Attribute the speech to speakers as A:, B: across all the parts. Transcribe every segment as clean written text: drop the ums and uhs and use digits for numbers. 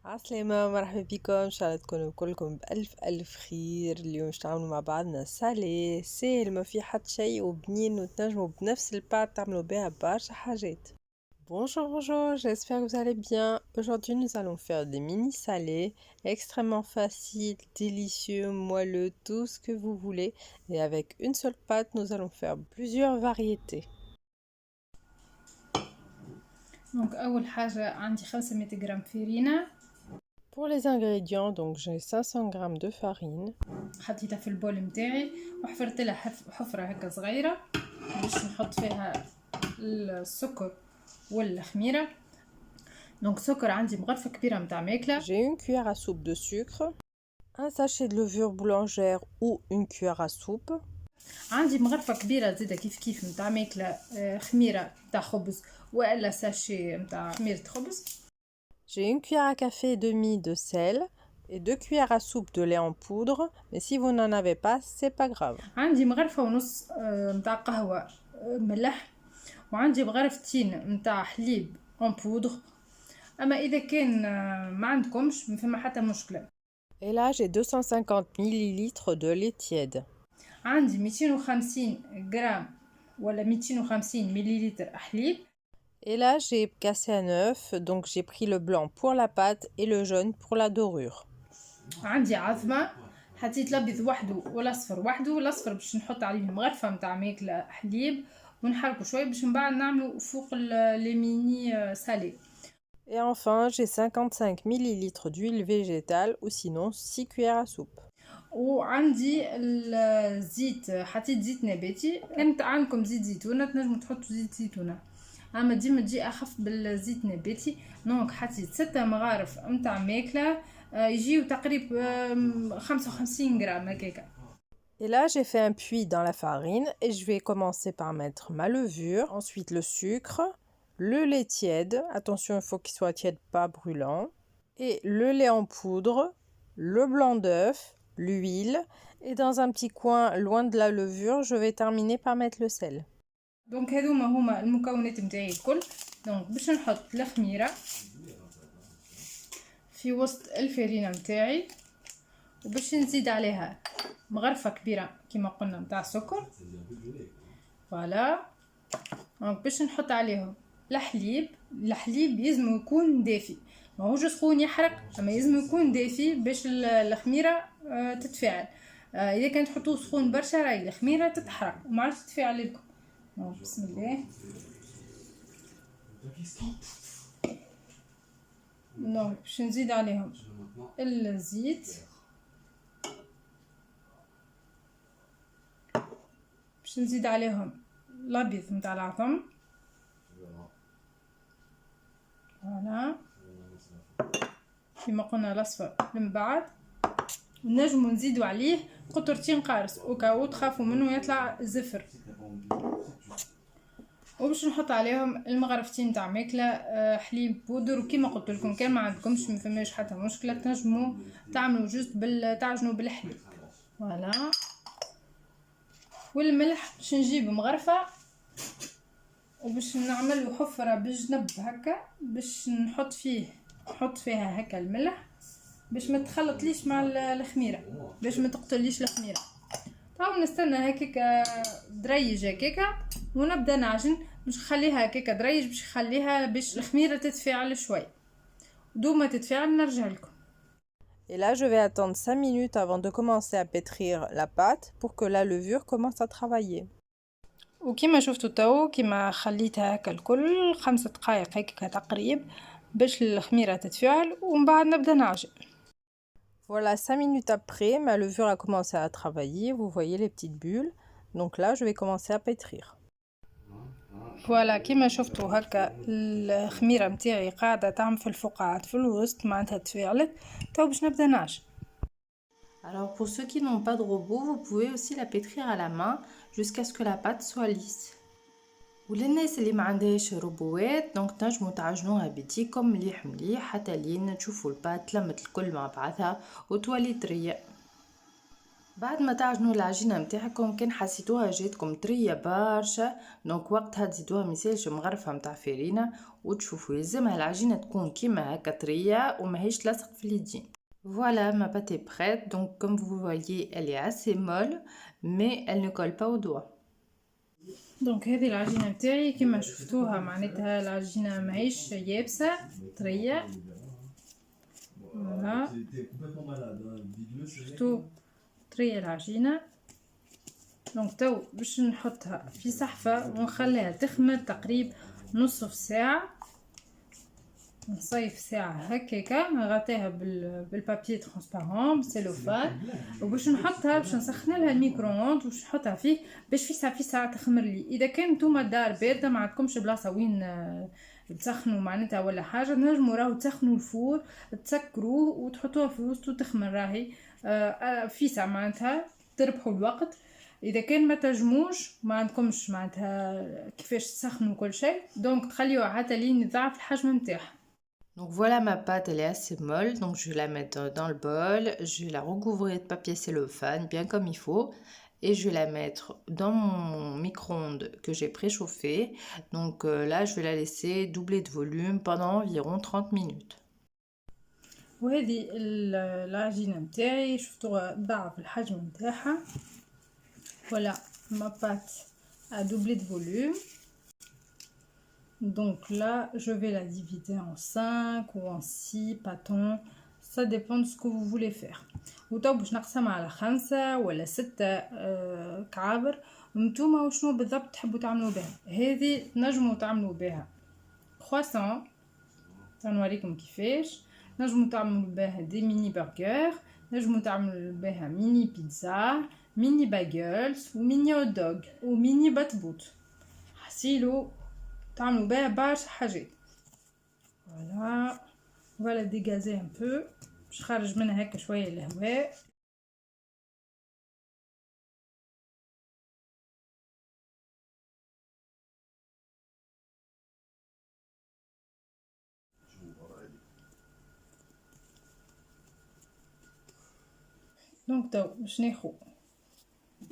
A: عسلامة، مرحبا بكم. ان شاء الله تكونوا كلكم بألف خير. اليوم نتعاملوا مع بعضنا سالي سهل، ما في حد شيء وبنين، وتنجموا بنفس البات تعملوا بها برشا حاجات. Bonjour, j'espère que vous allez bien. Aujourd'hui, nous allons faire des mini salés, extrêmement faciles, délicieux, moelleux, tout ce que vous voulez. Et avec une seule pâte, nous allons faire plusieurs variétés.
B: دونك اول حاجه عندي 500 غرام فرينه.
A: Pour les ingrédients, donc j'ai 500 g de farine.
B: حطيتها في البول متاعي وحفرت لها حفره هكا صغيره باش نحط فيها السكر والخميره. دونك سكر عندي مغرفه كبيره متاع ماكله.
A: J'ai une cuillère à soupe de sucre, un sachet de levure boulangère ou une cuillère à soupe.
B: عندي مغرفه كبيره زيدا كيف متاع ماكله خميره متاع خبز والا ساشي متاع خميره خبز.
A: J'ai une cuillère à café et demi de sel et 2 cuillères à soupe de lait en poudre, mais si vous n'en avez pas, c'est pas grave.
B: عندي مغرفه ونص متاع قهوه ملح، وعندي مغرفتين متاع حليب en poudre. اما اذا كان ما عندكمش ما فما حتى مشكله.
A: Et là, j'ai 250 ml de lait tiède.
B: عندي 250 غرام ولا 250 مليلتر حليب.
A: Et là, j'ai cassé un œuf, donc j'ai pris le blanc pour la pâte et le jaune pour la dorure.
B: عندي عظمه حطيت الابيض وحده والاصفر وحده. الاصفر باش نحط عليه مغرفه متاع ماكله حليب ونحركه شويه باش من بعد نعملوا فوق لي ميني سالي.
A: Et enfin, j'ai 55 ml d'huile végétale ou sinon 6 cuillères à soupe.
B: وعندي الزيت، حطيت زيت نباتي. انت عندكم زيت زيتونه تنجموا تحطوا زيت زيتونه، اما ديما تجي اخف بالزيت نباتي. دونك حطيت 6 مغارف متاع ماكله يجيو تقريبا 55 غرام هكاكا.
A: Et là, j'ai fait un puits dans la farine et je vais commencer par mettre ma levure, ensuite le sucre, le lait tiède, attention il faut qu'il soit tiède, pas brûlant, et le lait en poudre, le blanc d'œuf, l'huile, et dans un petit coin loin de la levure, je vais terminer par mettre le sel.
B: دونك هذوما هما المكونات نتاعي الكل. دونك باش نحط الخميره في وسط الفرينه نتاعي، وباش نزيد عليها مغرفه كبيره كما قلنا نتاع سكر. فوالا. دونك باش نحط عليهم الحليب يلزم يكون دافي، ماهوش سخون يحرق، اما يلزم يكون دافي باش الخميره تتفاعل. اذا كان تحطوه سخون برشا راهي الخميره تتحرق وما عادش تتفاعل لكم. بسم الله. باش نزيد عليهم الزيت، باش نزيد عليهم الابيض نتاع العظم. فوالا كيما قلنا الاصفر من بعد، ونجمو نزيدو عليه قطرتين قارص وكاو تخافوا منه يطلع زفر. وباش نحط عليهم المغرفتين تاع ماكله حليب بودر. وكيما قلت لكم كان ما عندكمش ما فماش حتى مشكله، تنجموا تعملوا جوست تعجنوا بالحليب. فوالا. والملح باش نجيب مغرفه وباش نعمل حفره بالجنب هكا باش نحط فيها هكا الملح باش ما تخلطليش مع الخميره، باش ما تقتليش الخميره. طبعا نستنى هكاكا دريج هكاكا ونبدا نعجن. باش نخليها هكاكا دريج باش نخليها باش الخميره تتفاعل شوي. دوما تتفاعل نرجع لكم.
A: Et là, je vais attendre 5 minutes avant de commencer à pétrir la pâte pour que la levure commence à travailler.
B: وكما شفتوا تو كما خليتها هكا الكل 5 دقائق هكا تقريب باش الخميره تتفاعل ومن بعد نبدا نعجن.
A: Voilà, 5 minutes après, ma levure a commencé à travailler. Vous voyez les petites bulles. Donc là, je vais commencer à pétrir.
B: فوالا كما شفتوا هكا الخميره متاعي قاعده تعمل في الفقاعات في الوسط معناتها تفاعلت. تو باش نبدا نعجن.
C: Alors pour ceux qui n'ont pas de robot, vous pouvez aussi la pétrir à la main jusqu'à ce que la pâte soit lisse. وللناس اللي ما عندهاش روبوات دونك تنجموا تعجنوها بيديكم مليح حتى لين تشوفوا البات لمت الكل مع بعضها وتولي طريه. بعد ما تعجنوا العجينة متاعكم كان حسيتوها جاتكم طرية برشا، دونك وقتها تزيدوها ميسالش مغرفة متاع فارينة وتشوفوا يلزمها العجينة تكون كيما هكا طرية وماهيش تلصق في اليدين. Voilà, ma pâte est prête, donc comme vous voyez elle est assez molle mais elle ne colle pas aux doigts.
B: دونك هذه العجينة متاعي كما شفتوها، معناتها العجينة ماهيش يابسة طرية. فوالا شفتو طرية العجينة. دونك تو باش نحطها في صحفة ونخليها تخمر تقريبا نصف ساعة، نصيف ساعة هكاكا، نغطيها بالبابي ترانسبارون بالسيلوفان، وباش نحطها باش نسخن لها الميكرووند باش نحطها فيه باش في ساعة تخمر لي. اذا كان نتوما الدار باردة ما عندكمش بلاصة وين تسخنوا معناتها ولا حاجة، نجموا راهو تسخنوا الفور تسكروه وتحطوها في وسط وتخمر راهي في ساعة، معناتها تربحوا الوقت. اذا كان ما تجموش ما عندكمش معناتها كيفاش تسخنوا كل شيء، دونك تخليوها حتى لين يضاعف الحجم نتاعها.
C: Donc voilà, ma pâte elle est assez molle, donc je vais la mettre dans le bol, je vais la recouvrir de papier cellophane bien comme il faut et je vais la mettre dans mon micro-ondes que j'ai préchauffé. Donc là je vais la laisser doubler de volume pendant environ 30 minutes.
B: وهذه العجينة متاعي شفتوها ضعف الحجم متاعها. Voilà, ma pâte a doublé de volume. Donc là, je vais la divider en 5 ou en 6 pâtons. Ça dépend de ce que vous voulez faire. وطو باش نقسمها على 5 ولا 6 كعابر. نتوما وشنو بالضبط تحبوا تعملوا بها. هذه نجموا تعملوا بها croissant. سنوريكم كيفاش. نجموا تعملوا بها دي ميني برجر. نجموا تعملوا بها ميني بيتزا. ميني باجلز وميني هوت دوغ وميني بطبوط. حسيلو تعملوا بها برشا حاجات. فوالا ديغازي ان بو باش خرج منها هكا شويه الهواء. دونك تو باش ناخذ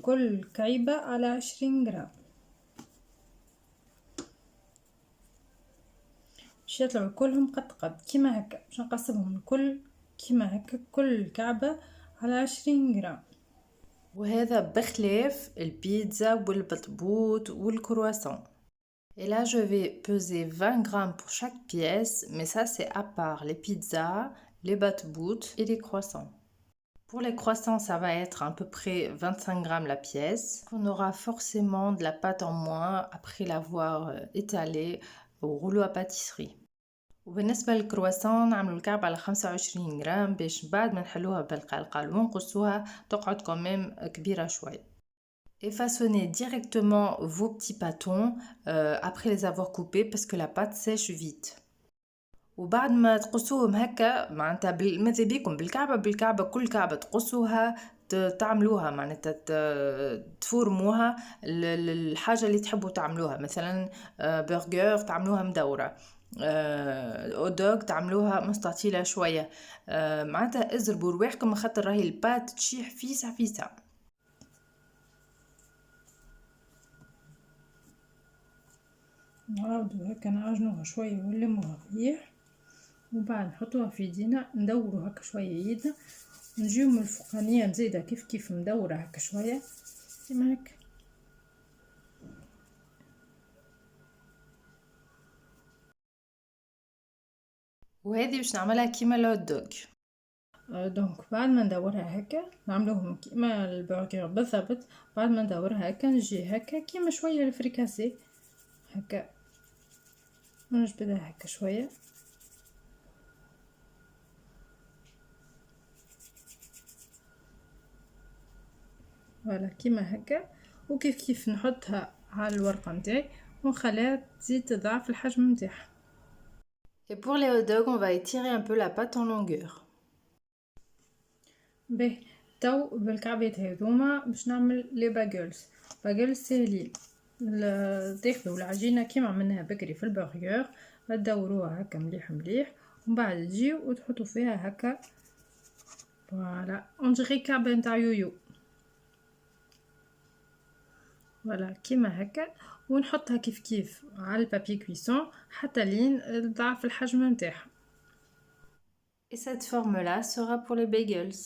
B: كل كعيبه على 20 غرام باش يطلعوا كلهم قد كيما هكا. باش نقسمهم الكل كيما هكا، كل كعبة على 20 غرام.
C: وهذا بخلاف البيتزا والبطبوط والكرواسون. Et là je vais peser 20 grammes pour chaque pièce, mais ça c'est à part les pizzas, les batbouts et les croissants. Pour les croissants, ça va être à peu près 25 grammes la pièce. On aura forcément de la pâte en moins après l'avoir étalée au rouleau à pâtisserie. وبالنسبة للكرواسون نعملو الكعبة على 25 غرام باش بعد ما نحلوها بالقلقال ونقصوها تقعد كمام كبيرة شوية. Et façonnez directement vos petits pâtons après les avoir coupés parce que la pâte sèche vite. وبعد ما تقصوهم هكا معناتها ماذا بيكم بالكعبة كل كعبة تقصوها تعملوها معناتها تفورموها الحاجة اللي تحبوا تعملوها. مثلا برجر تعملوها مدورة، اودوغ تعملوها مستطيلة شوية. معناتها ازربوا رواحكم خاطر راهي البات تشيح فيسع.
B: نعاودو هكا نعجنوها شوية ونلموها مليح، وبعد نحطوها في يدينا ندورو هكا شوية يدنا، نجيو من الفوقانية نزيدها كيف مدورة هكا شوية كيما هكا.
C: وهذه باش نعملها كيما الهوت دوغ.
B: دونك بعد ما ندورها هكا نعملوهم كيما البرجر بالضبط. بعد ما ندورها هكا نجي هكا كيما شوية الفريكاسي هكا ونجبدها هكا شوية. فوالا كيما هكا، وكيف نحطها على الورقة نتاعي ونخليها تزيد تضاعف الحجم نتاعها.
C: Et pour les hot dogs, on va étirer un peu la pâte en longueur.
B: به تو بالكعبات هذوما باش نعمل لي باجلز ساهلين. تاخذوا العجينه كيما عملناها بكري في البرجر، تدوروها هكا مليح ومن بعد تجيو وتحطوا فيها هكا فوالا اون ديغي كعبه نتاع يويو. فوالا كيما هكا، ونحطها كيف كيف على البابي كويسون حتى لين ضعف الحجم نتاعها.
C: Et cette forme-là sera pour les bagels.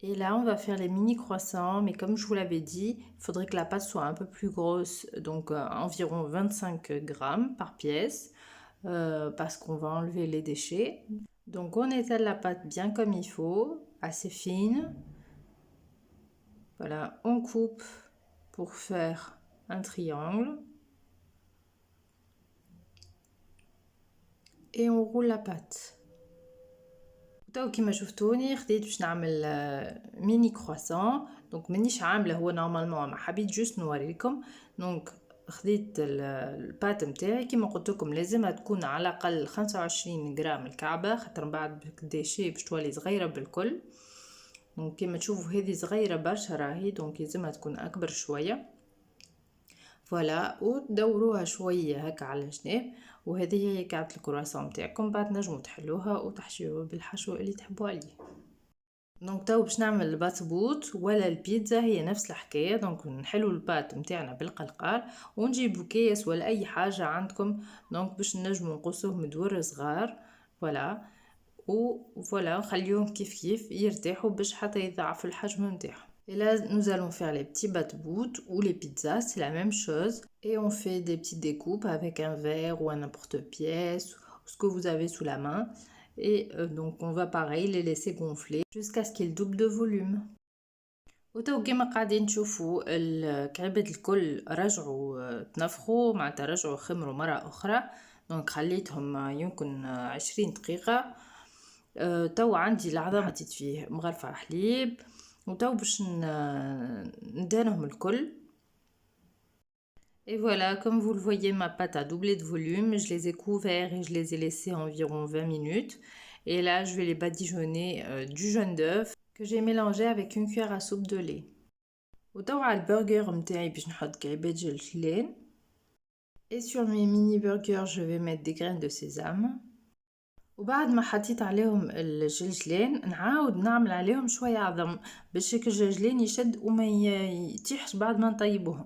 C: Et là, on va faire les mini croissants, mais comme je vous l'avais dit, il faudrait que la pâte soit un peu plus grosse, donc environ 25 grammes par pièce, parce qu'on va enlever les déchets. Donc on étale la pâte bien comme il faut, assez fine. Voilà, on coupe pour faire un triangle. Et on roule la pâte. تو كيما شفتوني خديت باش نعمل ميني كرواسون. دونك مانيش عامله هو نورمالمون، ما حبيت جوست نوريكم. دونك خديت البات نتاعي كيما قلت لكم لازمها تكون على الاقل 25 غرام الكعبه، خاطر من بعد ديشي باش تولي صغيره بالكل. دونك كيما تشوفوا هذه صغيره برشا راهي، دونك لازمها تكون اكبر شويه. فوالا، وتدوروها شويه هكا على جناب، وهذه هي كعبة الكرواسون نتاعكم. بعد نجموا تحلوها وتحشيوها بالحشو اللي تحبوا عليه. دونك تو باش نعمل الباتبوت ولا البيتزا، هي نفس الحكايه. دونك نحلو البات نتاعنا بالقلقال ونجيبوا كيس ولا اي حاجه عندكم، دونك باش نجموا نقصوه مدور صغار. فوالا، وفوالا نخليوهم كيف كيف يرتاحوا باش حتى يضاعفوا الحجم نتاعهم. Et là, nous allons faire les petits bat-bout ou les pizzas, c'est la même chose. Et on fait des petites découpes avec un verre ou un n'importe-pièce, ce que vous avez sous la main. Et donc on va pareil les laisser gonfler jusqu'à ce qu'ils doublent de volume. وتو كيما قاعدين تشوفوا الكعبات الكل رجعوا تنفخوا، معناتها رجعوا خمروا مرة أخرى. دونك خليتهم يمكن 20 دقيقة. تو عندي العظم حطيت فيه مغرفة حليب، وتو باش ندهنهم الكل. Et voilà, comme vous le voyez, ma pâte a doublé de volume. Je les ai couverts et je les ai laissés environ 20 minutes. Et là, je vais les badigeonner du jaune d'œuf que j'ai mélangé avec une cuillère à soupe de lait. وتو على البرجر متاعي باش نحط كعبات جلجلان. Et sur mes mini burgers, je vais mettre des graines de sésame. وبعد ما حطيت عليهم الجلجلان نعاود نعمل عليهم شوية عظم باش الجلجلان يشد وما يتيحش بعد ما نطيبوهم.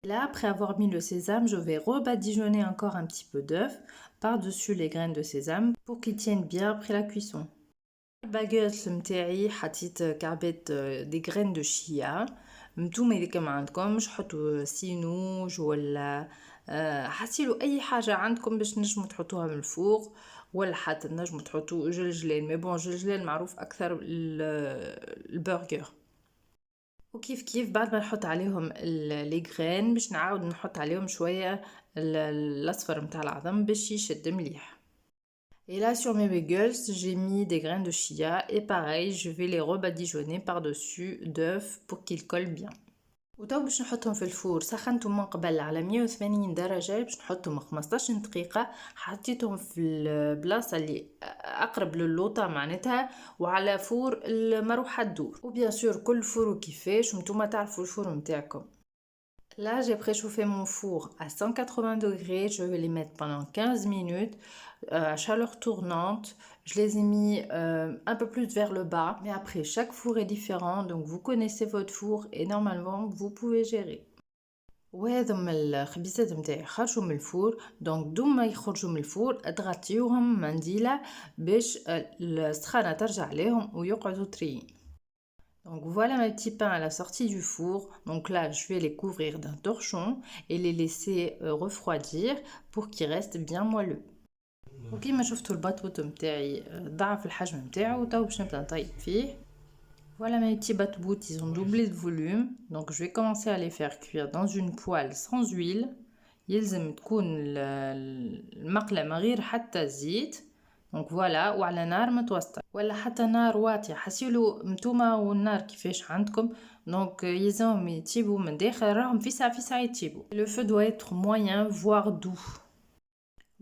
C: Là, après avoir mis le sésame, je vais rebadigeonner encore un petit peu d'œuf par-dessus les graines de sésame pour qu'ils tiennent bien après la cuisson. الباغيت متاعي حطيت كعبات دي graines de chia. نتوما اذا كان عندكمش حطوا سينوج ولا حسيلوا اي حاجه عندكم باش نجموا تحطوها من الفوق، ولا حتى نجموا تحطوا جلجلان. مي بون جلجلان معروف اكثر البرجر. وكيف كيف بعد ما نحط عليهم لي غرين باش نعاود نحط عليهم شويه الاصفر متاع العظم باش يشد مليح. Et là sur mes bagels, j'ai mis des graines de chia et pareil, je vais les rebadigeonner par-dessus d'œuf pour qu'ils collent bien. وتو باش نحطهم في الفور. سخنتهم من قبل على 180 درجة باش نحطهم 15 دقيقة. حطيتهم في البلاصة اللي أقرب للوطة معناتها، وعلى فور المروحة تدور. وبيان سور كل فور كيفاش وانتوما تعرفوا الفور متاعكم. Là, j'ai préchauffé mon four à 180 degrés. Je vais les mettre pendant 15 minutes à chaleur tournante. Je les ai mis un peu plus vers le bas. Mais après, chaque four est différent. Donc, vous connaissez votre four et normalement, vous pouvez gérer. وهذم الخبيزات متاعي خرجوا من الفور. دونك دوم ما يخرجوا من الفور اضغطيوهم منديلة باش السخانة ترجع عليهم ويقعدوا طريين. Donc voilà mes petits pains à la sortie du four. Donc là, je vais les couvrir d'un torchon et les laisser refroidir pour qu'ils restent bien moelleux. وكيما شفتوا الباتبوت متاعي ضعف الحجم متاعو، وتو باش نبدا نطيب فيه. Voilà mes petits bat-bout, ils ont doublé de volume. Donc je vais commencer à les faire cuire dans une poêle sans huile. يلزم تكون المقلة من غير حتى زيت. دونك فوالا، وعلى نار متوسطه ولا حتى نار واطيه، حسيلوا نتوما والنار كيفاش عندكم. دونك يلزمهم يطيبوا من داخل، راهم في ساعه يطيبوا. لو فو doit être moyen voire doux.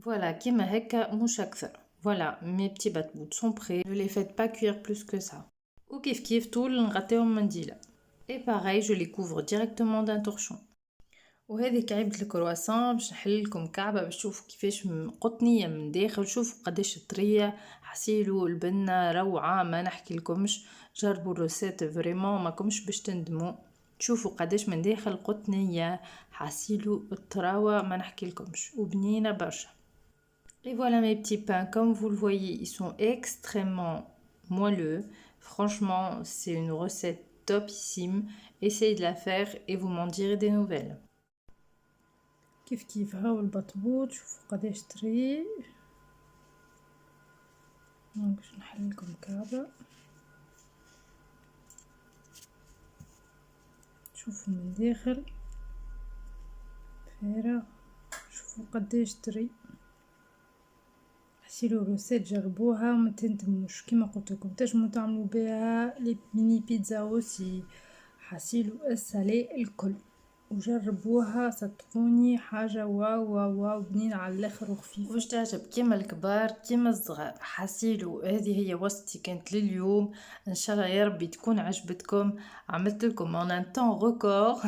C: فوالا كيما هكا مش اكثر. فوالا mes petits bat-bout sont prêts. Ne les faites pas cuire plus que ça. وكيف كيف طول نغطيهم منديله. Et pareil, je les couvre directement d'un torchon. وهذه كعبة الكرواسون باش نحل لكم كعبة باش تشوفوا كيفاش قطنية من داخل. شوفوا قداش طرية، حسيلوا البنة روعة، ما نحكي لكمش. جربوا الروسيت فريمون ما كمش باش تندموا. تشوفوا قداش من داخل قطنية حاسيلو الطراوة ما نحكي لكمش وبنينة برشا. Et voilà mes petits pains, comme vous le voyez, ils sont extrêmement moelleux. Franchement, c'est une recette topissime. Essayez de la faire et vous m'en direz des nouvelles.
B: كيف هاو البطبوط شوفوا قداش طري. باش نحل لكم كعبة. شوفوا من داخل فارغ، شوفوا قداش طري. حسيلو روسيت جربوها وما تندموش، كيما قلت لكم تنجموا تعملوا بها لي ميني بيتزا اوسي. حسيلو السالي الكل وجربوها صدقوني حاجه واو واو واو بنين على الاخر وخفيف
C: واش تعجب كيما الكبار كيما الصغار. حسيلو هذه هي وصفتي كانت لليوم، ان شاء الله يا ربي تكون عجبتكم. عملت لكم en un temps record.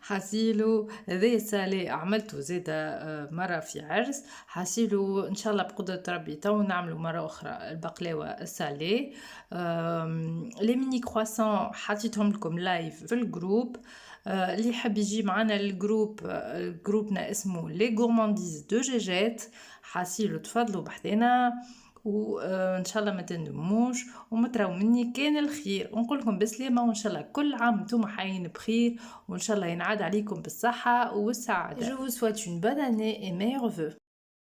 C: حسيلو هذا سالي عملته زيادة مرة في عرس. حسيلو ان شاء الله بقدرة ربي تو نعملوا مرة اخرى البقلاوة السالي. لي ميني كرواسون حطيتهم لكم لايف في الجروب. اللي حاب يجي معنا الجروب، جروبنا اسمه لي غورمانديز دو جيجات. حاسيلو تفضلوا بحذنا وان شاء الله ما تندموش وما تراو مني كان الخير، ونقول لكم بسلامه وان شاء الله كل عام نتوما حيين بخير وان شاء الله ينعاد عليكم بالصحه والسعاده. Je vous souhaite une bonne année et meilleurs vœux.